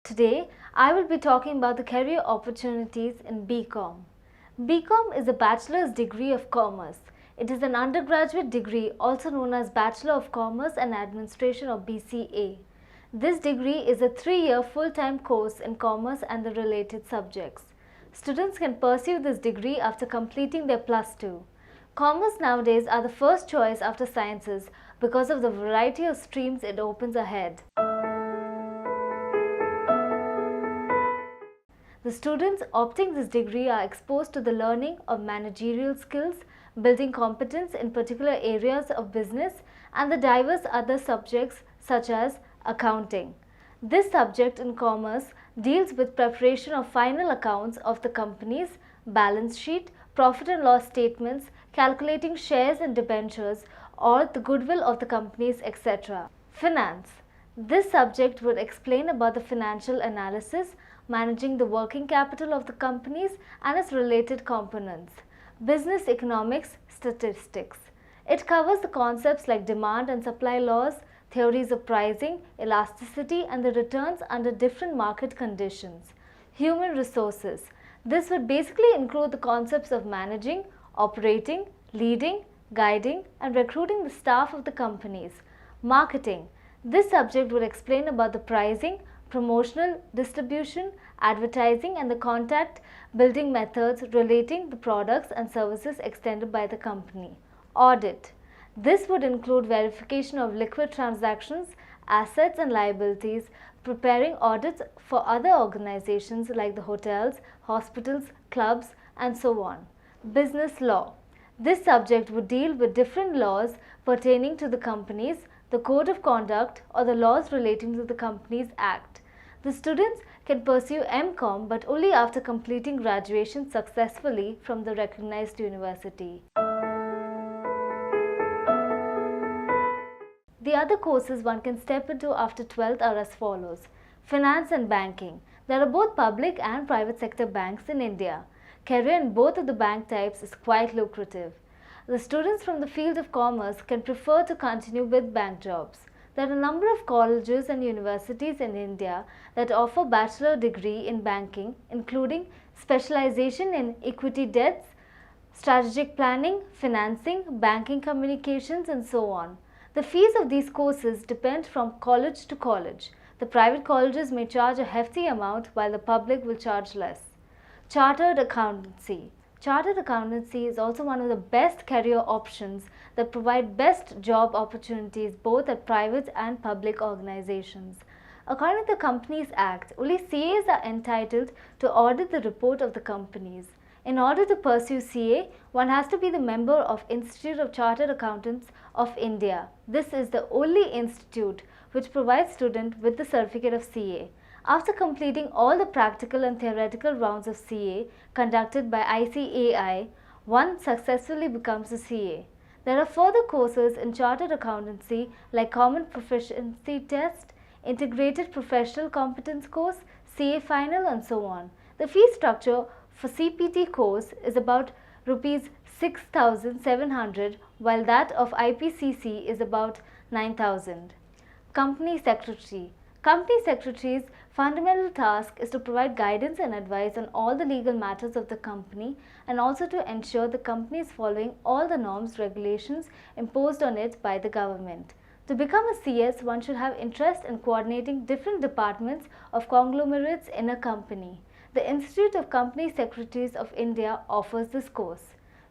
Today, I will be talking about the career opportunities in BCom. BCom is a bachelor's degree of commerce. It is an undergraduate degree also known as Bachelor of Commerce and Administration or BCA. This degree is a 3-year full-time course in commerce and the related subjects. Students can pursue this degree after completing their plus 2. Commerce nowadays are the first choice after sciences because of the variety of streams it opens ahead. The students opting this degree are exposed to the learning of managerial skills, building competence in particular areas of business, and the diverse other subjects such as accounting. This subject in commerce deals with preparation of final accounts of the company's balance sheet, profit and loss statements, calculating shares and debentures or the goodwill of the companies, etc. Finance. This subject would explain about the financial analysis, managing the working capital of the companies and its related components. Business economics, statistics. It covers the concepts like demand and supply laws, theories of pricing, elasticity and the returns under different market conditions. Human resources. This would basically include the concepts of managing, operating, leading, guiding and recruiting the staff of the companies. Marketing. This subject would explain about the pricing, promotional distribution, advertising and the contact building methods relating the products and services extended by the company. Audit. This would include verification of liquid transactions, assets and liabilities, preparing audits for other organizations like the hotels, hospitals, clubs and so on. Business law. This subject would deal with different laws pertaining to the companies, the code of conduct or the laws relating to the Companies Act. The students can pursue MCom but only after completing graduation successfully from the recognized university. The other courses one can step into after 12th are as follows. Finance and banking. There are both public and private sector banks in India. Career in both of the bank types is quite lucrative. The students from the field of commerce can prefer to continue with bank jobs. There are a number of colleges and universities in India that offer bachelor degree in banking, including specialization in equity debts, strategic planning, financing, banking communications and so on. The fees of these courses depend from college to college. The private colleges may charge a hefty amount while the public will charge less. Chartered accountancy. Chartered accountancy is also one of the best career options that provide best job opportunities both at private and public organizations. According to the Companies Act, only CAs are entitled to audit the report of the companies. In order to pursue CA, one has to be the member of Institute of Chartered Accountants of India. This is the only institute which provides students with the certificate of CA. After completing all the practical and theoretical rounds of CA conducted by ICAI, one successfully becomes a CA. There are further courses in chartered accountancy like Common Proficiency Test, Integrated Professional Competence Course, CA Final and so on. The fee structure for CPT course is about Rs 6,700 while that of IPCC is about 9,000. Company Secretary. Company Secretary's fundamental task is to provide guidance and advice on all the legal matters of the company and also to ensure the company is following all the norms, regulations imposed on it by the government. To become a CS, one should have interest in coordinating different departments of conglomerates in a company. The Institute of Company Secretaries of India offers this course.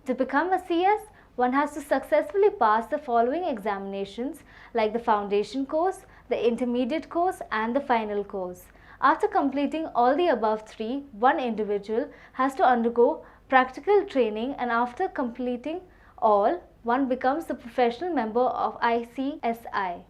To become a CS, one has to successfully pass the following examinations like the foundation course, the intermediate course and the final course. After completing all the above three, one individual has to undergo practical training and after completing all, one becomes the professional member of ICSI.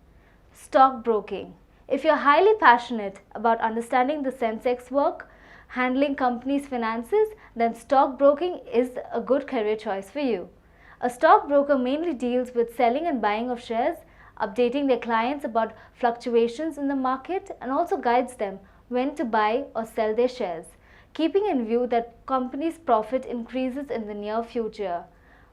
Stockbroking. If you are highly passionate about understanding the Sensex work, handling companies' finances, then stockbroking is a good career choice for you. A stockbroker mainly deals with selling and buying of shares, updating their clients about fluctuations in the market and also guides them when to buy or sell their shares, keeping in view that company's profit increases in the near future.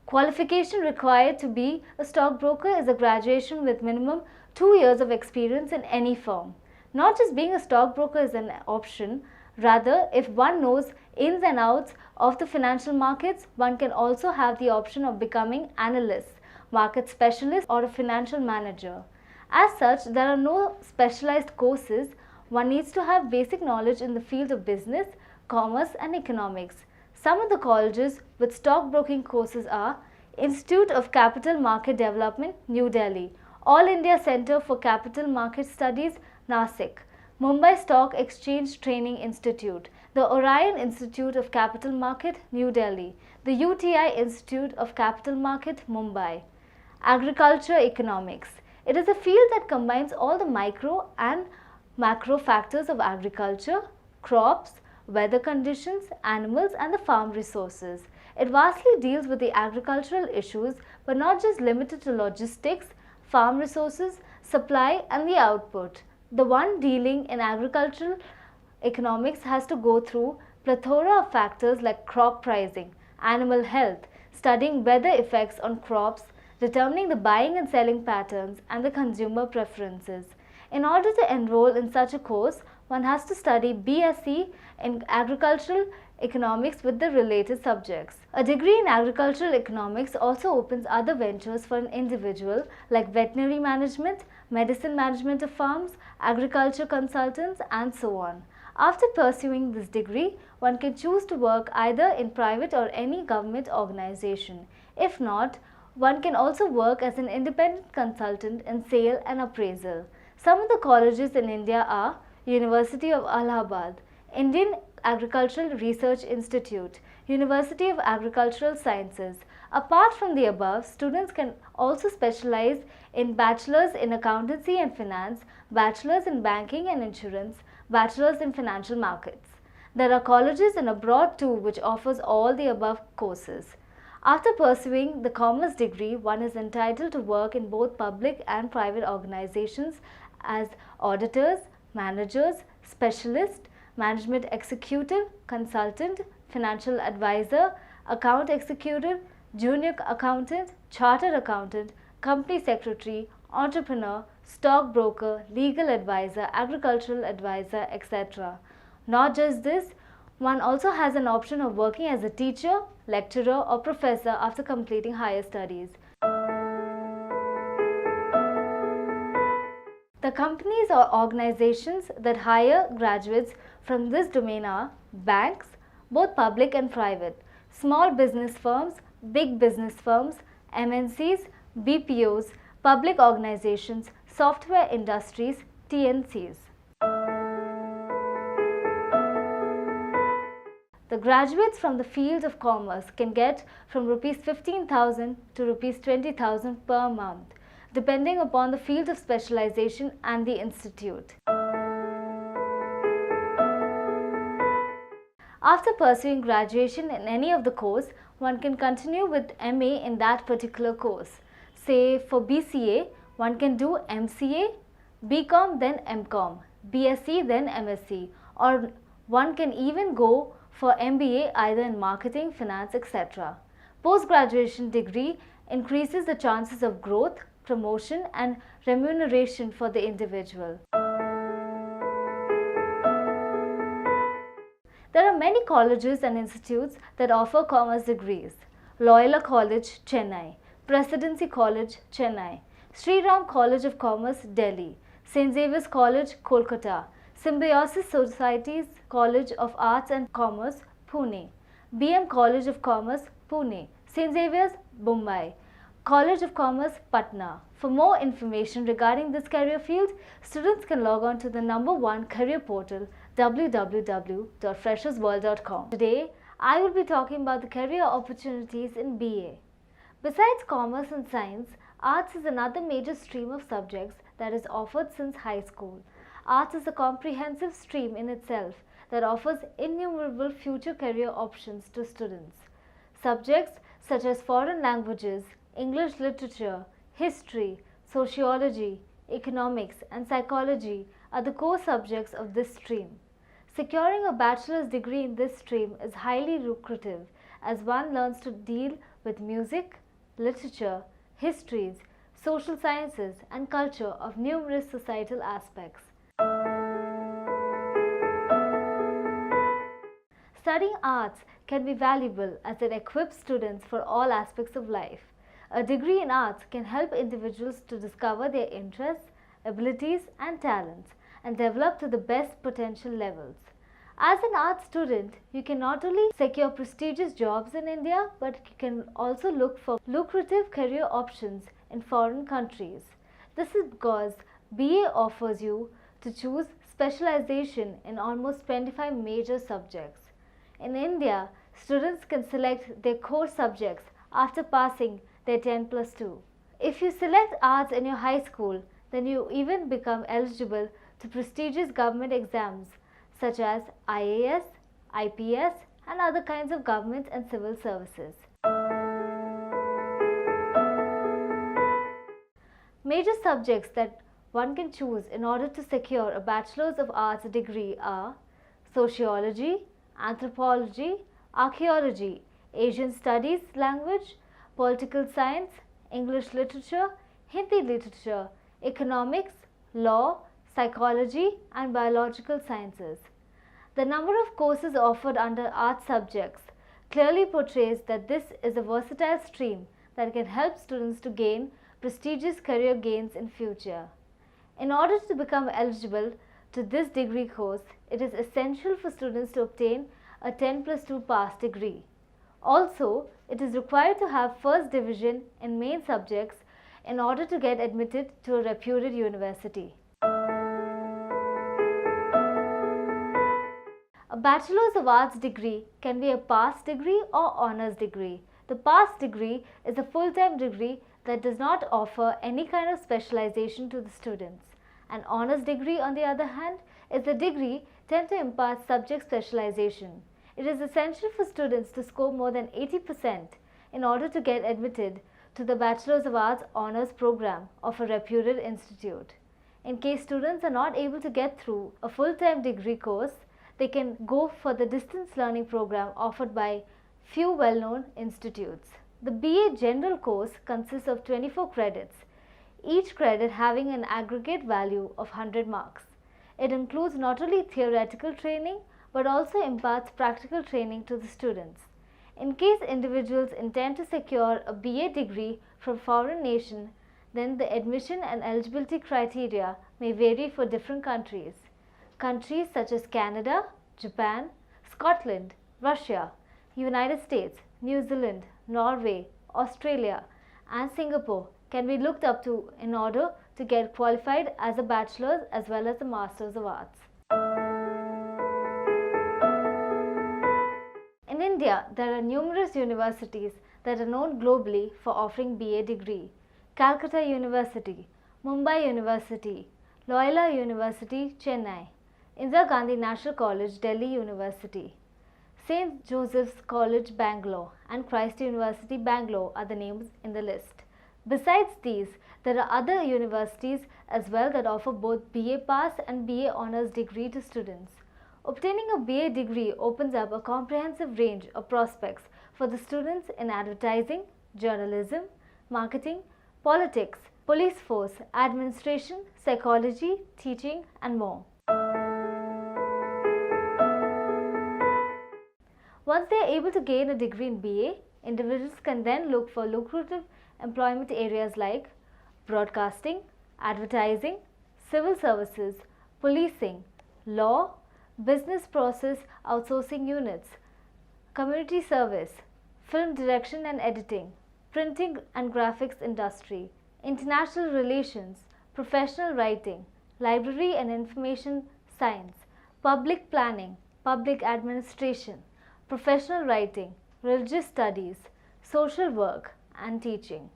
Qualification required to be a stockbroker is a graduation with minimum 2 years of experience in any firm. Not just being a stockbroker is an option, rather, if one knows ins and outs of the financial markets, one can also have the option of becoming analyst, market specialist, or a financial manager. As such, there are no specialized courses. One needs to have basic knowledge in the field of business, commerce, and economics. Some of the colleges with stockbroking courses are Institute of Capital Market Development, New Delhi, All India Centre for Capital Market Studies, Nasik, Mumbai Stock Exchange Training Institute, the Orion Institute of Capital Market, New Delhi, the UTI Institute of Capital Market, Mumbai. Agriculture economics. It is a field that combines all the micro and macro factors of agriculture, crops, weather conditions, animals, and the farm resources. It vastly deals with the agricultural issues, but not just limited to logistics, farm resources, supply, and the output. The one dealing in agricultural economics has to go through plethora of factors like crop pricing, animal health, studying weather effects on crops, determining the buying and selling patterns, and the consumer preferences. In order to enroll in such a course, one has to study BSc in agricultural economics with the related subjects. A degree in agricultural economics also opens other ventures for an individual like veterinary management, medicine management of farms, agriculture consultants, and so on. After pursuing this degree, one can choose to work either in private or any government organization. If not, one can also work as an independent consultant in sale and appraisal. Some of the colleges in India are University of Allahabad, Indian Agricultural Research Institute, University of Agricultural Sciences. Apart from the above, students can also specialize in bachelors in accountancy and finance, bachelors in banking and insurance, bachelors in financial markets. There are colleges in abroad too which offers all the above courses. After pursuing the commerce degree, one is entitled to work in both public and private organizations as auditors, managers, specialist, management executive, consultant, financial advisor, account executive, junior accountant, chartered accountant, company secretary, entrepreneur, stockbroker, legal advisor, agricultural advisor, etc. Not just this, one also has an option of working as a teacher, lecturer, or professor after completing higher studies. The companies or organizations that hire graduates from this domain are banks, both public and private, small business firms, big business firms, MNCs, BPOs, public organizations, software industries, TNCs. The graduates from the field of commerce can get from Rs 15,000 to Rs 20,000 per month, depending upon the field of specialization and the institute. After pursuing graduation in any of the course, one can continue with MA in that particular course. Say for BCA, one can do MCA, BCom then MCom, BSc then MSc, or one can even go for MBA either in marketing, finance, etc. Post-graduation degree increases the chances of growth, promotion, and remuneration for the individual. There are many colleges and institutes that offer commerce degrees. Loyola College, Chennai, Presidency College, Chennai, Sri Ram College of Commerce, Delhi, St. Xavier's College, Kolkata, Symbiosis Society's College of Arts and Commerce, Pune, BM College of Commerce, Pune, St. Xavier's, Mumbai, College of Commerce, Patna. For more information regarding this career field, students can log on to the #1 career portal www.freshersworld.com. Today, I will be talking about the career opportunities in BA. Besides commerce and science, arts is another major stream of subjects that is offered since high school. Arts is a comprehensive stream in itself that offers innumerable future career options to students. Subjects such as foreign languages, English literature, history, sociology, economics, and psychology are the core subjects of this stream. Securing a bachelor's degree in this stream is highly lucrative as one learns to deal with music, literature, histories, social sciences, and culture of numerous societal aspects. studying arts can be valuable as it equips students for all aspects of life. A degree in arts can help individuals to discover their interests, abilities and talents and develop to the best potential levels. As an art student, you can not only secure prestigious jobs in India, but you can also look for lucrative career options in foreign countries. This is because BA offers you to choose specialization in almost 25 major subjects. In India, students can select their core subjects after passing their 10+2. If you select arts in your high school, then you even become eligible to prestigious government exams such as IAS, IPS and other kinds of government and civil services. Major subjects that one can choose in order to secure a Bachelor's of Arts degree are Sociology, Anthropology, Archaeology, Asian Studies Language, Political Science, English Literature, Hindi Literature, Economics, Law, Psychology and Biological Sciences. The number of courses offered under art subjects clearly portrays that this is a versatile stream that can help students to gain prestigious career gains in future. In order to become eligible to this degree course, it is essential for students to obtain a 10+2 pass degree. Also, it is required to have first division in main subjects in order to get admitted to a reputed university. A Bachelor's of Arts degree can be a pass degree or honors degree. The pass degree is a full-time degree that does not offer any kind of specialization to the students. An honors degree, on the other hand, is a degree tend to impart subject specialization. It is essential for students to score more than 80% in order to get admitted to the Bachelor's of Arts honors program of a reputed institute. In case students are not able to get through a full-time degree course, they can go for the distance learning program offered by few well-known institutes. The BA General course consists of 24 credits, each credit having an aggregate value of 100 marks. It includes not only theoretical training but also imparts practical training to the students. In case individuals intend to secure a BA degree from foreign nation, then the admission and eligibility criteria may vary for different countries. Countries such as Canada, Japan, Scotland, Russia, United States, New Zealand, Norway, Australia and Singapore can be looked up to in order to get qualified as a Bachelor's as well as a Master's of Arts. In India, there are numerous universities that are known globally for offering BA degree. Calcutta University, Mumbai University, Loyola University, Chennai, Indira Gandhi National College, Delhi University, St. Joseph's College, Bangalore and Christ University, Bangalore are the names in the list. Besides these, there are other universities as well that offer both BA Pass and BA Honours degree to students. Obtaining a BA degree opens up a comprehensive range of prospects for the students in advertising, journalism, marketing, politics, police force, administration, psychology, teaching and more. Once they are able to gain a degree in BA, individuals can then look for lucrative employment areas like broadcasting, advertising, civil services, policing, law, business process outsourcing units, community service, film direction and editing, printing and graphics industry, international relations, professional writing, library and information science, public planning, public administration, professional writing, religious studies, social work and teaching.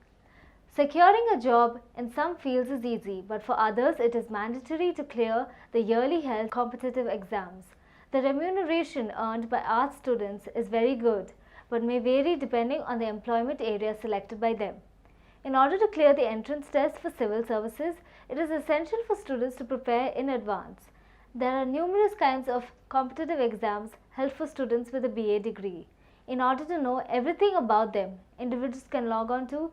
Securing a job in some fields is easy, but for others it is mandatory to clear the yearly held competitive exams. The remuneration earned by art students is very good, but may vary depending on the employment area selected by them. In order to clear the entrance test for civil services, it is essential for students to prepare in advance. There are numerous kinds of competitive exams held for students with a BA degree. In order to know everything about them, individuals can log on to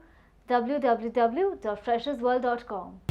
www.freshersworld.com.